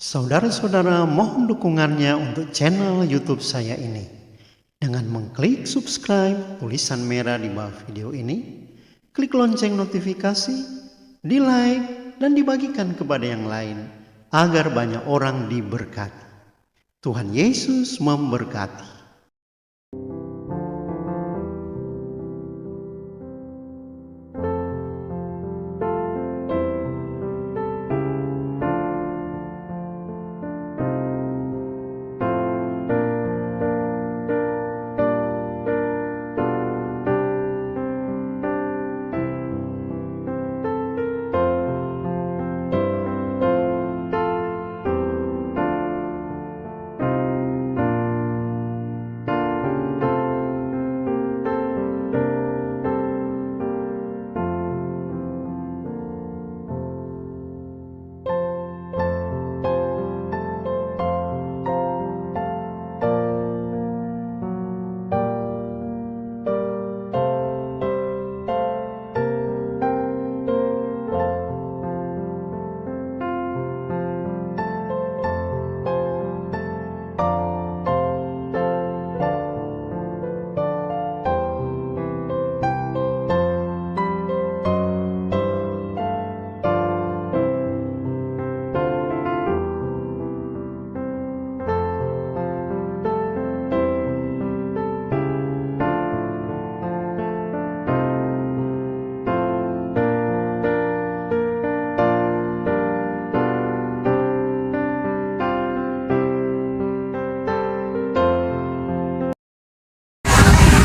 Saudara-saudara, mohon dukungannya untuk channel YouTube saya ini dengan mengklik subscribe tulisan merah di bawah video ini, klik lonceng notifikasi, di like dan dibagikan kepada yang lain agar banyak orang diberkati. Tuhan Yesus memberkati.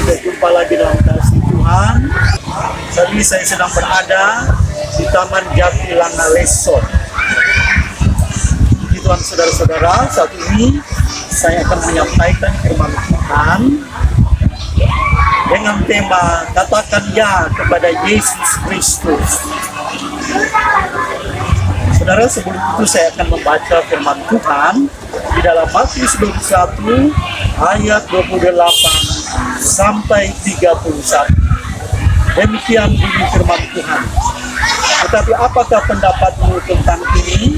Berjumpa lagi dalam kasih Tuhan. Saat ini saya sedang berada di Taman Jati Langa Leso. Puji Tuhan, saudara-saudara, saat ini saya akan menyampaikan firman Tuhan dengan tema katakan ya kepada Yesus Kristus. Saudara, sebelum itu saya akan membaca firman Tuhan di dalam Matius 21 ayat 28 sampai 31. Demikian bunyi firman Tuhan. Tetapi apakah pendapatmu tentang ini?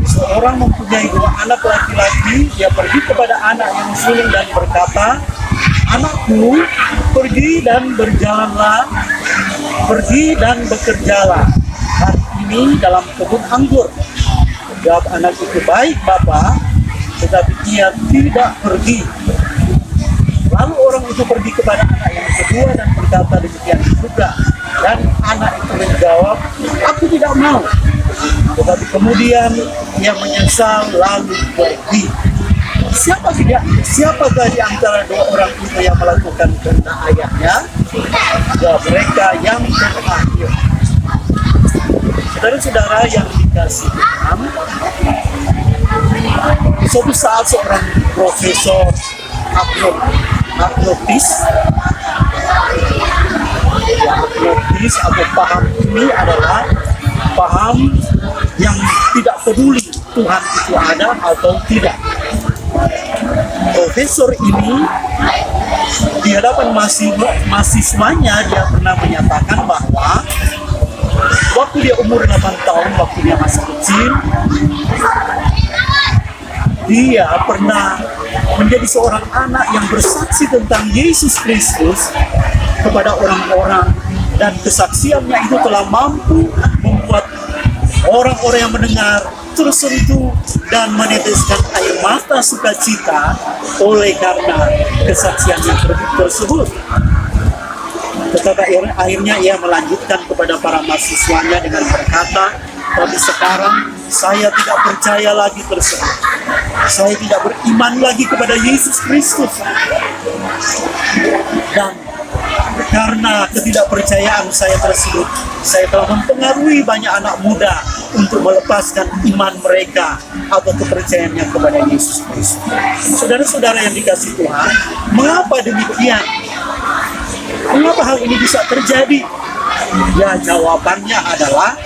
Seorang mempunyai 2 anak laki-laki, dia pergi kepada anak yang sulung dan berkata, "Anakku, pergi dan berjalanlah, pergi dan bekerjalah hari ini dalam kebun anggur." Jawab anak itu, "Baik, Bapa," tetapi ia tidak pergi. Lalu orang itu pergi kepada anak yang kedua dan berkata demikian juga. Dan anak itu menjawab, "Aku tidak mau." Tetapi kemudian ia menyesal lalu pergi. Siapakah di antara 2 orang itu yang melakukan kehendak ayahnya? Jawab mereka yang terakhir. Saudara-saudara yang dikasihi Tuhan, suatu saat seorang profesor agnostis atau paham ini adalah paham yang tidak peduli Tuhan itu ada atau tidak. Profesor ini di hadapan mahasiswanya dia pernah menyatakan bahwa waktu dia umur 8 tahun, waktu dia masih kecil, dia pernah menjadi seorang anak yang bersaksi tentang Yesus Kristus kepada orang-orang, dan kesaksiannya itu telah mampu membuat orang-orang yang mendengar tersentuh dan meneteskan air mata sukacita oleh karena kesaksiannya tersebut. Tetapi akhirnya ia melanjutkan kepada para mahasiswanya dengan berkata, "Tapi sekarang saya tidak percaya lagi tersebut. Saya tidak beriman lagi kepada Yesus Kristus. Dan karena ketidakpercayaan saya tersebut, saya telah mempengaruhi banyak anak muda untuk melepaskan iman mereka atau kepercayaannya kepada Yesus Kristus." Saudara-saudara yang dikasihi Tuhan, mengapa demikian? Mengapa hal ini bisa terjadi? Ya, jawabannya adalah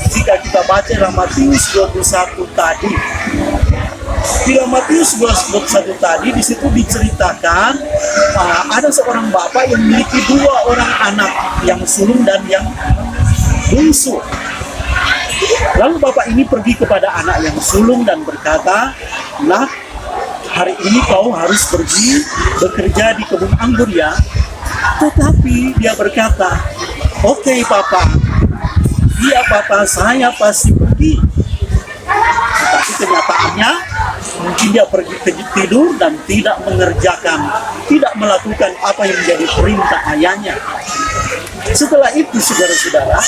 jika kita baca dalam Matius 21 tadi. Di dalam Matius 21 tadi, di situ diceritakan ada seorang bapak yang memiliki 2 orang anak, yang sulung dan yang bungsu. Lalu bapak ini pergi kepada anak yang sulung dan berkata, "Nak, hari ini kau harus pergi bekerja di kebun anggur ya." Tetapi dia berkata, "Oke papa, iya papa, saya pasti pergi." Tetapi kenyataannya mungkin dia pergi tidur dan tidak melakukan apa yang menjadi perintah ayahnya. Setelah itu saudara-saudara,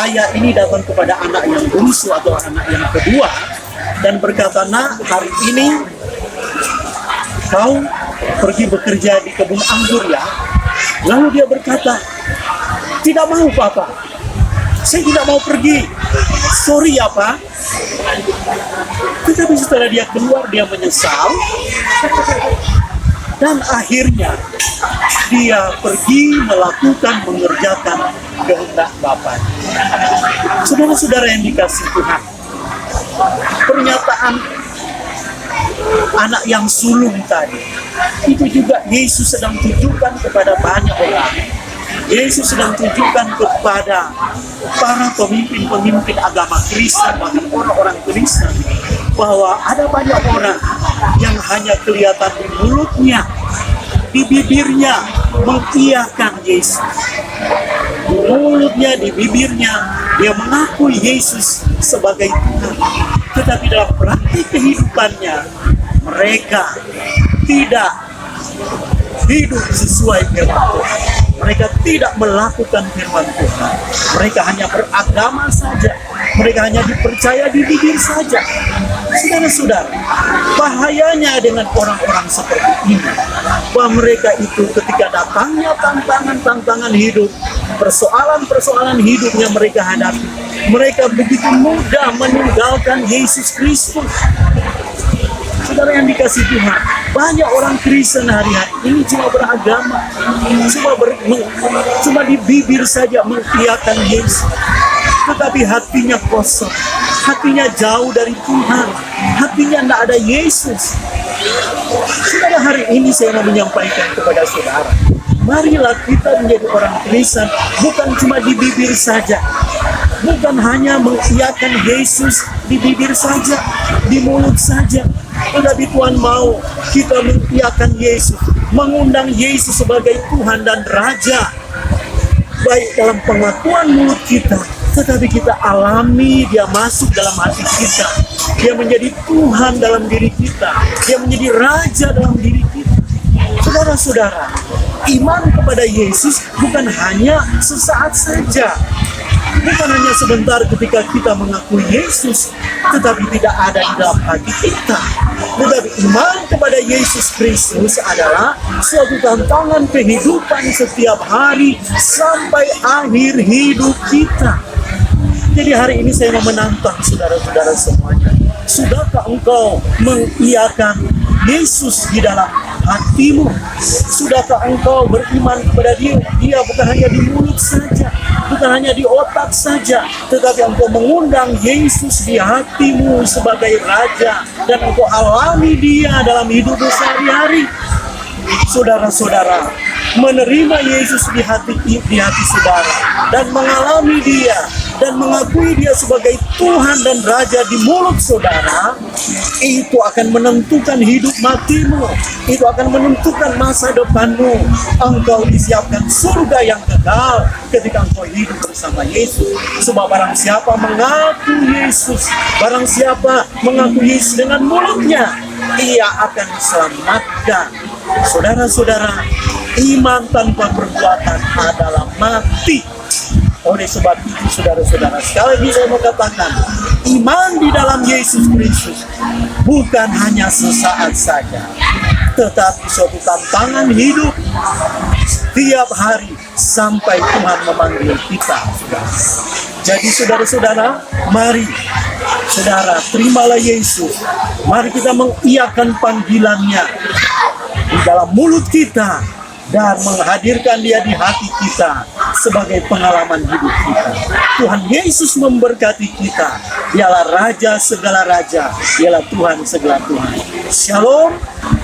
ayah ini datang kepada anak yang bungsu atau anak yang kedua dan berkata, "Nak, hari ini kau pergi bekerja di kebun anggur ya." Lalu dia berkata, "Tidak mau papa, saya tidak mau pergi. Sorry ya pak." Tetapi setelah dia keluar, dia menyesal. Dan akhirnya dia pergi mengerjakan kehendak Bapaknya. Saudara-saudara yang dikasihi Tuhan, pernyataan anak yang sulung tadi, itu juga Yesus sedang tunjukkan kepada banyak orang. Yesus sedang tunjukkan kepada para pemimpin-pemimpin agama Kristen, bahkan orang-orang Kristen, bahwa ada banyak orang yang hanya kelihatan di mulutnya, di bibirnya mengiyakan Yesus. Di mulutnya, di bibirnya, dia mengakui Yesus sebagai Tuhan. Tetapi dalam praktik kehidupannya, mereka tidak hidup sesuai firman Tuhan. Mereka tidak melakukan firman Tuhan. Mereka hanya beragama saja. Mereka hanya dipercaya di bibir saja. Saudara-saudara, bahayanya dengan orang-orang seperti ini, bahwa mereka itu ketika datangnya tantangan hidup, persoalan-persoalan hidupnya mereka hadapi, mereka begitu mudah meninggalkan Yesus Kristus. Saudara yang dikasihi Tuhan, banyak orang Kristen hari-hari ini cuma beragama, cuma di bibir saja mengiyakan Yesus, tetapi hatinya kosong, hatinya jauh dari Tuhan, hatinya tidak ada Yesus. Saudara, hari ini saya mau menyampaikan kepada saudara, marilah kita menjadi orang Kristen bukan cuma di bibir saja, bukan hanya mengiyakan Yesus di bibir saja, di mulut saja. Tetapi Tuhan mau kita mengiyakan Yesus, mengundang Yesus sebagai Tuhan dan Raja, baik dalam pengakuan mulut kita, tetapi kita alami dia masuk dalam hati kita, dia menjadi Tuhan dalam diri kita, dia menjadi Raja dalam diri kita. Saudara-saudara, iman kepada Yesus bukan hanya sesaat saja, bukan hanya sebentar ketika kita mengakui Yesus, tetapi tidak ada di dalam hati kita. Tetapi iman kepada Yesus Kristus adalah suatu tantangan kehidupan setiap hari sampai akhir hidup kita. Jadi hari ini saya mau menantang saudara-saudara semuanya. Sudahkah engkau mengiyakan Yesus di dalam hatimu? Sudahkah engkau beriman kepada Dia bukan hanya di mulut saja, bukan hanya di otak saja, tetapi engkau mengundang Yesus di hatimu sebagai Raja dan engkau alami Dia dalam hidupmu sehari-hari? Saudara-saudara, menerima Yesus di hati saudara dan mengalami Dia dan mengakui Dia sebagai Tuhan dan Raja di mulut saudara, itu akan menentukan hidup matimu, itu akan menentukan masa depanmu. Engkau disiapkan surga yang kekal ketika engkau hidup bersama Yesus. Sebab barang siapa mengaku Yesus, barang siapa mengaku Yesus dengan mulutnya, ia akan diselamatkan. Saudara-saudara, iman tanpa perbuatan adalah mati. Oleh sebab itu saudara-saudara, sekali lagi saya mau katakan, iman di dalam Yesus Kristus bukan hanya sesaat saja, tetapi suatu tantangan hidup setiap hari sampai Tuhan memanggil kita. Jadi saudara-saudara, mari saudara terimalah Yesus. Mari kita mengiyakan panggilannya di dalam mulut kita, dan menghadirkan Dia di hati kita sebagai pengalaman hidup kita. Tuhan Yesus memberkati kita. Dialah Raja segala raja, dialah Tuhan segala Tuhan. Shalom,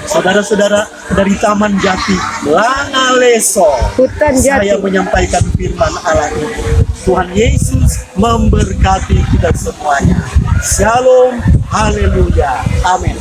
saudara-saudara dari Taman Jati, Langaleso. Hutan Jati. Saya menyampaikan firman Allah ini. Tuhan Yesus memberkati kita semuanya. Shalom, haleluya, amin.